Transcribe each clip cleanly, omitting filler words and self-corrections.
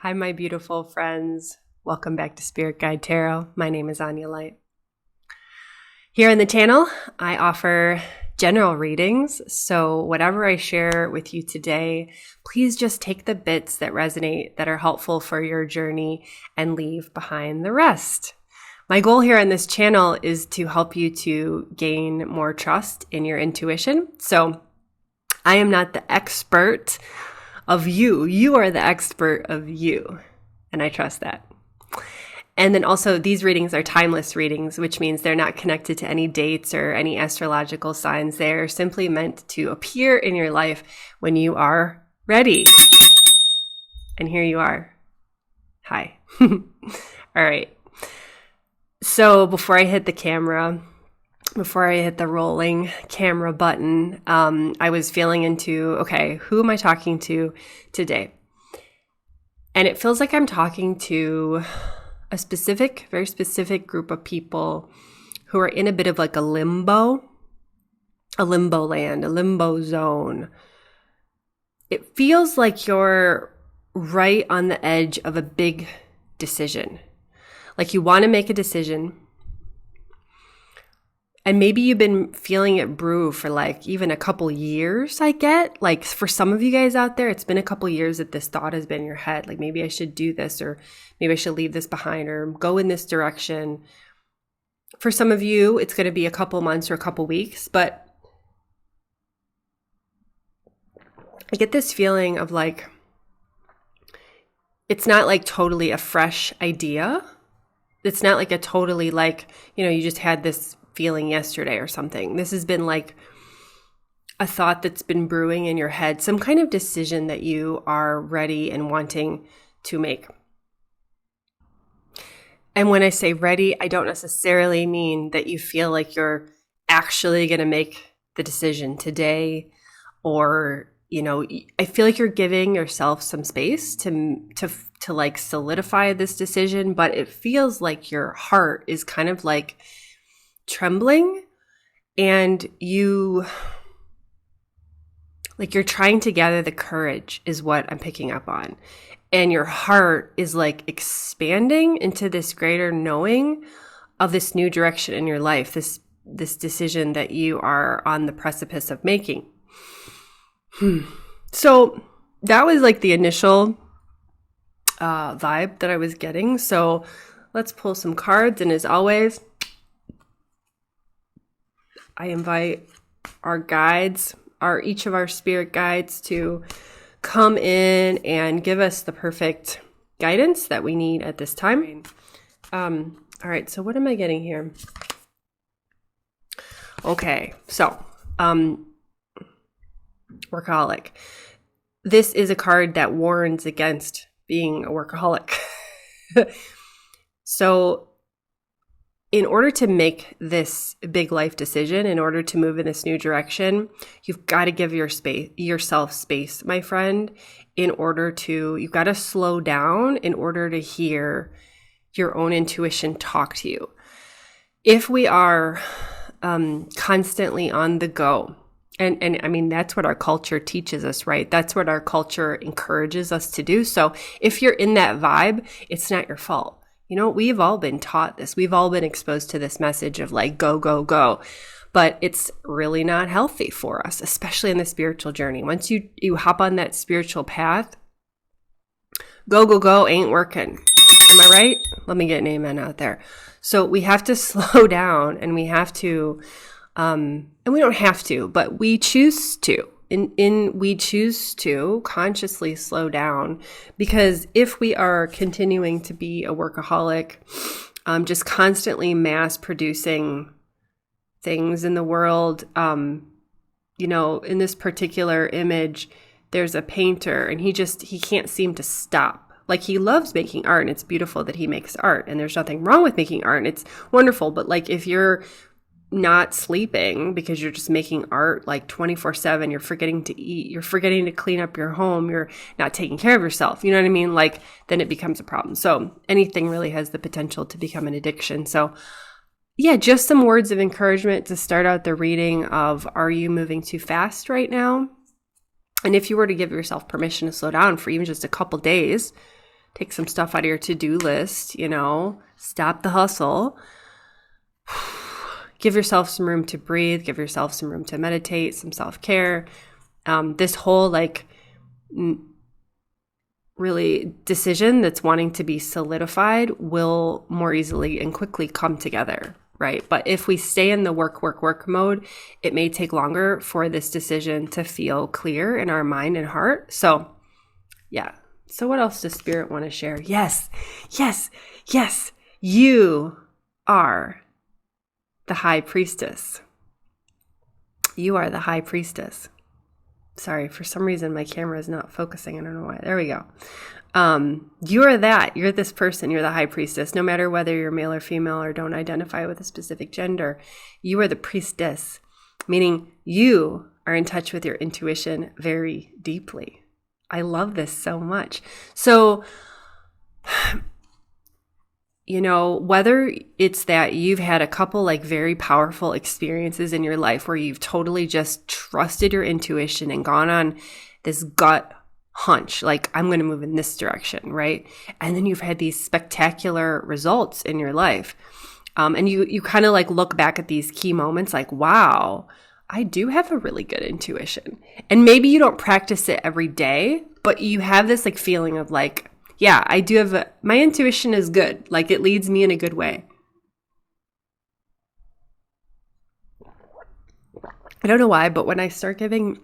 Hi, my beautiful friends. Welcome back to Spirit Guide Tarot. My name is Anya Light. Here on the channel, I offer general readings. So whatever I share with you today, please just take the bits that resonate, that are helpful for your journey, and leave behind the rest. My goal here on this channel is to help you to gain more trust in your intuition. So I am not the expert of you. You are the expert of you. And I trust that. And then also these readings are timeless readings, which means they're not connected to any dates or any astrological signs. They're simply meant to appear in your life when you are ready. And here you are. Hi. All right. So before I hit the camera, before I hit the rolling camera button, I was feeling into, okay, who am I talking to today? And it feels like I'm talking to a specific, very specific group of people who are in a bit of like a limbo land, a limbo zone. It feels like you're right on the edge of a big decision. Like you want to make a decision. And maybe you've been feeling it brew for like even a couple years, I get. Like for some of you guys out there, it's been a couple years that this thought has been in your head. Like maybe I should do this, or maybe I should leave this behind, or go in this direction. For some of you, it's going to be a couple months or a couple weeks. But I get this feeling of like, it's not like totally a fresh idea. It's not like a totally like, you just had this feeling yesterday or something. This has been like a thought that's been brewing in your head, some kind of decision that you are ready and wanting to make. And when I say ready, I don't necessarily mean that you feel like you're actually going to make the decision today, or I feel like you're giving yourself some space to like solidify this decision, but it feels like your heart is kind of like trembling, and you're trying to gather the courage is what I'm picking up on. And your heart is like expanding into this greater knowing of this new direction in your life, this decision that you are on the precipice of making. So that was like the initial vibe that I was getting. So let's pull some cards, and as always, I invite our guides, each of our spirit guides, to come in and give us the perfect guidance that we need at this time. All right, so what am I getting here? Okay, so workaholic. This is a card that warns against being a workaholic. So in order to make this big life decision, in order to move in this new direction, you've got to give yourself space, my friend. You've got to slow down in order to hear your own intuition talk to you. If we are constantly on the go, and I mean, that's what our culture teaches us, right? That's what our culture encourages us to do. So if you're in that vibe, it's not your fault. We've all been taught this. We've all been exposed to this message of like, go, go, go. But it's really not healthy for us, especially in the spiritual journey. Once you hop on that spiritual path, go, go, go ain't working. Am I right? Let me get an amen out there. So we have to slow down, and we have to, and we don't have to, but we choose to. We choose to consciously slow down, because if we are continuing to be a workaholic, just constantly mass producing things in the world, in this particular image, there's a painter, and he can't seem to stop. Like, he loves making art, and it's beautiful that he makes art, and there's nothing wrong with making art, and it's wonderful. But like, if you're not sleeping because you're just making art like 24/7, you're forgetting to eat, you're forgetting to clean up your home, you're not taking care of yourself, you know what I mean? Like, then it becomes a problem. So anything really has the potential to become an addiction. So yeah, just some words of encouragement to start out the reading of, are you moving too fast right now? And if you were to give yourself permission to slow down for even just a couple days, take some stuff out of your to-do list, stop the hustle. Give yourself some room to breathe, give yourself some room to meditate, some self-care. This whole really decision that's wanting to be solidified will more easily and quickly come together, right? But if we stay in the work mode, it may take longer for this decision to feel clear in our mind and heart. So yeah. So what else does Spirit want to share? Yes. You are the high priestess. You are the high priestess. Sorry, for some reason my camera is not focusing. I don't know why. There we go. You are that. You're this person. You're the high priestess. No matter whether you're male or female or don't identify with a specific gender, you are the priestess, meaning you are in touch with your intuition very deeply. I love this so much. So, whether it's that you've had a couple very powerful experiences in your life where you've totally just trusted your intuition and gone on this gut hunch, I'm going to move in this direction, right? And then you've had these spectacular results in your life. And you kind of look back at these key moments wow, I do have a really good intuition. And maybe you don't practice it every day, but you have this feeling of yeah, I do have my intuition is good. It leads me in a good way. I don't know why, but when I start giving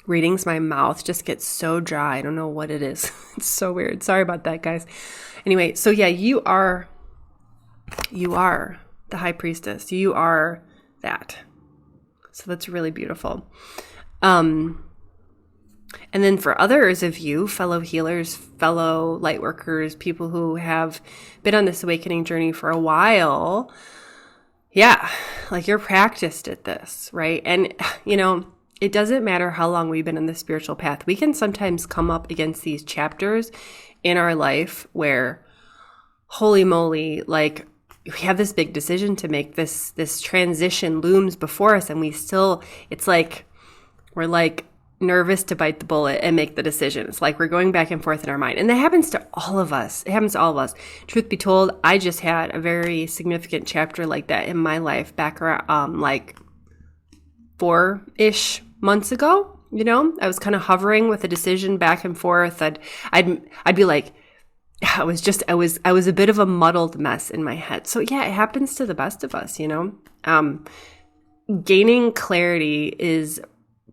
readings, my mouth just gets so dry. I don't know what it is. It's so weird. Sorry about that, guys. Anyway, so yeah, you are the high priestess. You are that. So that's really beautiful. And then for others of you, fellow healers, fellow light workers, people who have been on this awakening journey for a while, yeah, you're practiced at this, right? And, it doesn't matter how long we've been on the spiritual path. We can sometimes come up against these chapters in our life where, holy moly, we have this big decision to make. This transition looms before us, and it's we're nervous to bite the bullet and make the decision. It's we're going back and forth in our mind. And that happens to all of us. It happens to all of us. Truth be told, I just had a very significant chapter like that in my life back around 4-ish months ago. I was kind of hovering with a decision back and forth. I'd be I was a bit of a muddled mess in my head. So yeah, it happens to the best of us, Gaining clarity is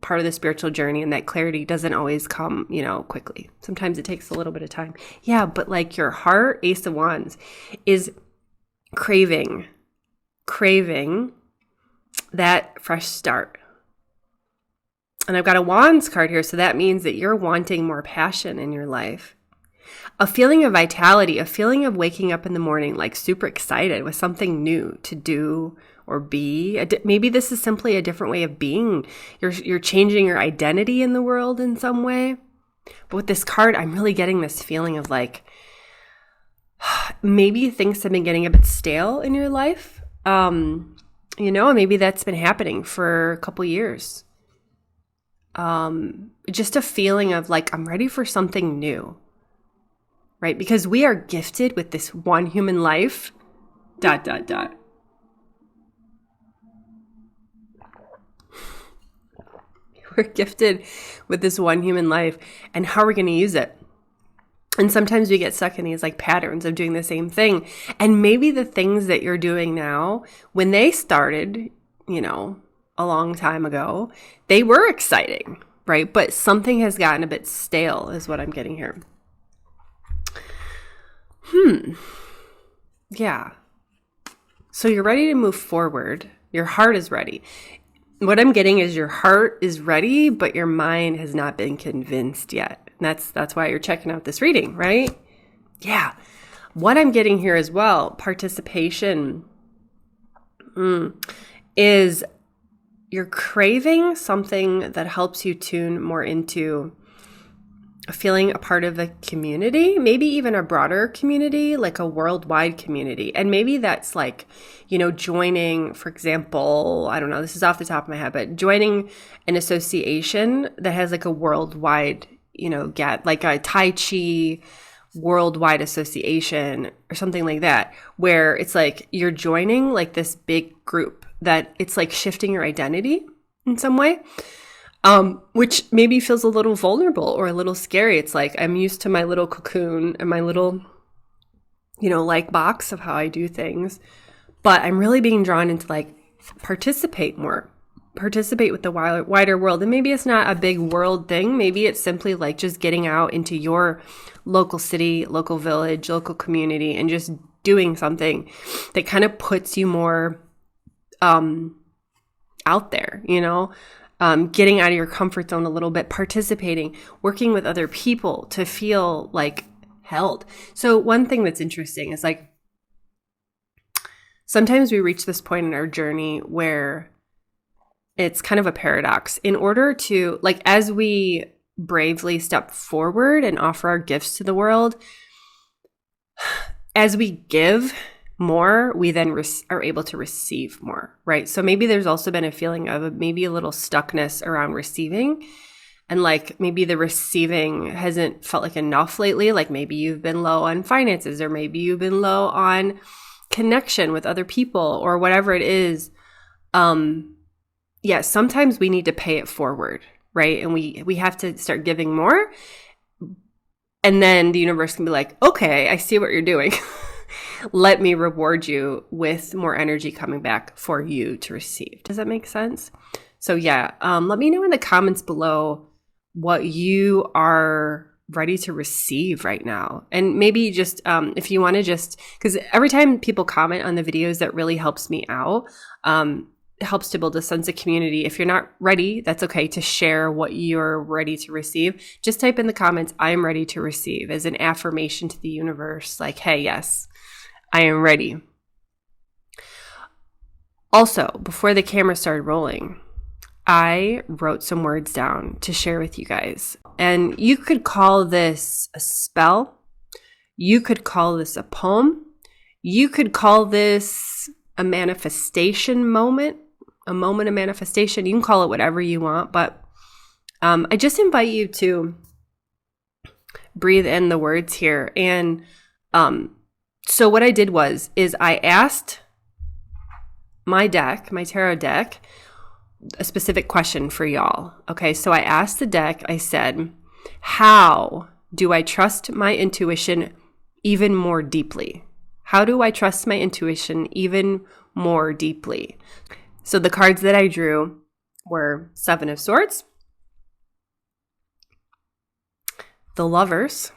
part of the spiritual journey, and that clarity doesn't always come, quickly. Sometimes it takes a little bit of time. Yeah, but your heart, Ace of Wands, is craving that fresh start. And I've got a Wands card here, so that means that you're wanting more passion in your life. A feeling of vitality, a feeling of waking up in the morning super excited with something new to do or be. Maybe this is simply a different way of being. You're changing your identity in the world in some way. But with this card, I'm really getting this feeling of maybe things have been getting a bit stale in your life. Maybe that's been happening for a couple years. Just a feeling of I'm ready for something new. Right? Because we are gifted with this one human life, ... We're gifted with this one human life, and how are we going to use it? And sometimes we get stuck in these patterns of doing the same thing. And maybe the things that you're doing now, when they started, a long time ago, they were exciting, right? But something has gotten a bit stale is what I'm getting here. Yeah. So you're ready to move forward. Your heart is ready. What I'm getting is your heart is ready, but your mind has not been convinced yet. And that's why you're checking out this reading, right? Yeah. What I'm getting here as well, participation, is you're craving something that helps you tune more into feeling a part of a community, maybe even a broader community, a worldwide community. And maybe that's joining, for example, I don't know, this is off the top of my head, but joining an association that has a worldwide, a Tai Chi worldwide association or something like that, where it's like you're joining like this big group that it's like shifting your identity in some way, which maybe feels a little vulnerable or a little scary. It's like I'm used to my little cocoon and my little, like box of how I do things, but I'm really being drawn into like participate with the wider world. And maybe it's not a big world thing. Maybe it's simply like just getting out into your local city, local village, local community, and just doing something that kind of puts you more out there, getting out of your comfort zone a little bit, participating, working with other people to feel like held. So one thing that's interesting is like sometimes we reach this point in our journey where it's kind of a paradox. In order to, like, as we bravely step forward and offer our gifts to the world, as we give more, we then are able to receive more, right? So maybe there's also been a feeling of maybe a little stuckness around receiving. And like maybe the receiving hasn't felt like enough lately. Like maybe you've been low on finances, or maybe you've been low on connection with other people, or whatever it is. Sometimes we need to pay it forward, right? And we have to start giving more. And then the universe can be like, okay, I see what you're doing. Let me reward you with more energy coming back for you to receive. Does that make sense? So let me know in the comments below what you are ready to receive right now. And maybe just if you want to because every time people comment on the videos, that really helps me out. It helps to build a sense of community. If you're not ready, that's okay to share what you're ready to receive. Just type in the comments, I am ready to receive, as an affirmation to the universe. Like, hey, yes, I am ready. Also, before the camera started rolling, I wrote some words down to share with you guys. And you could call this a spell. You could call this a poem. You could call this a manifestation moment, a moment of manifestation. You can call it whatever you want, but I just invite you to breathe in the words here. And so what I did is I asked my tarot deck, a specific question for y'all. Okay, so I asked the deck, I said, how do I trust my intuition even more deeply? How do I trust my intuition even more deeply? So the cards that I drew were Seven of Swords, the Lovers,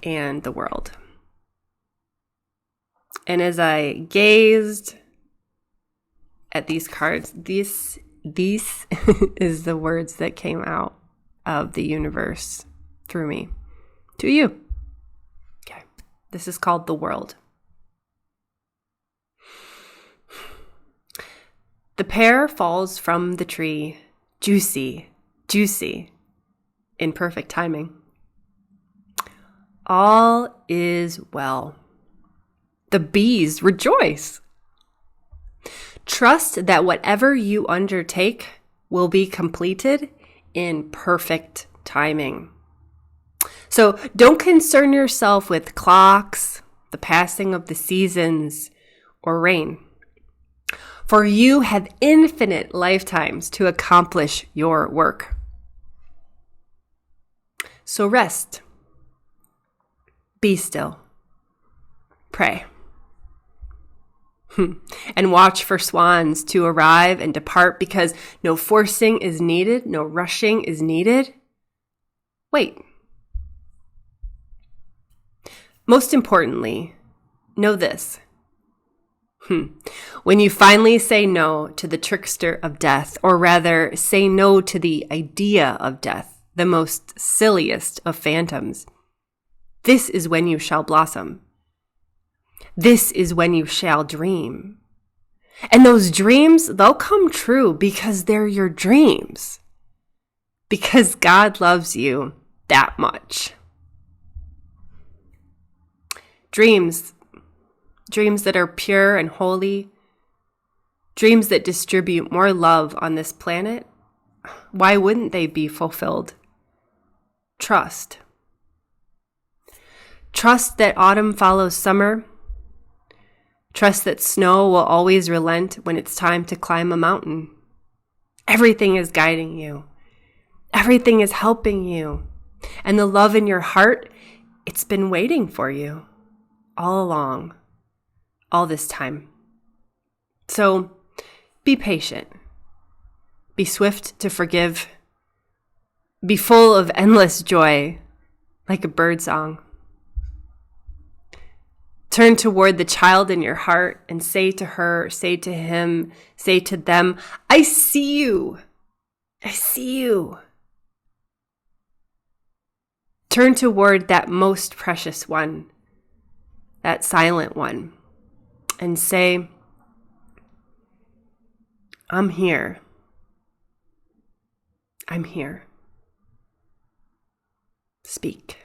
and the World. And as I gazed at these cards, these is the words that came out of the universe through me to you. Okay, this is called the World. The pear falls from the tree, juicy, juicy, in perfect timing. All is well. The bees rejoice. Trust that whatever you undertake will be completed in perfect timing. So don't concern yourself with clocks, the passing of the seasons, or rain. For you have infinite lifetimes to accomplish your work. So rest. Be still. Pray. And watch for swans to arrive and depart, because no forcing is needed, no rushing is needed. Wait. Most importantly, know this. When you finally say no to the trickster of death, or rather say no to the idea of death, the most silliest of phantoms, this is when you shall blossom. This is when you shall dream. And those dreams, they'll come true because they're your dreams. Because God loves you that much. Dreams that are pure and holy. Dreams that distribute more love on this planet. Why wouldn't they be fulfilled? trust. Trust that autumn follows summer. Trust that snow will always relent when it's time to climb a mountain. Everything is guiding you. Everything is helping you. And the love in your heart, it's been waiting for you all along, all this time. So be patient. Be swift to forgive. Be full of endless joy, like a bird song. Turn toward the child in your heart and say to her, say to him, say to them, I see you. I see you. Turn toward that most precious one, that silent one, and say, I'm here. I'm here. Speak.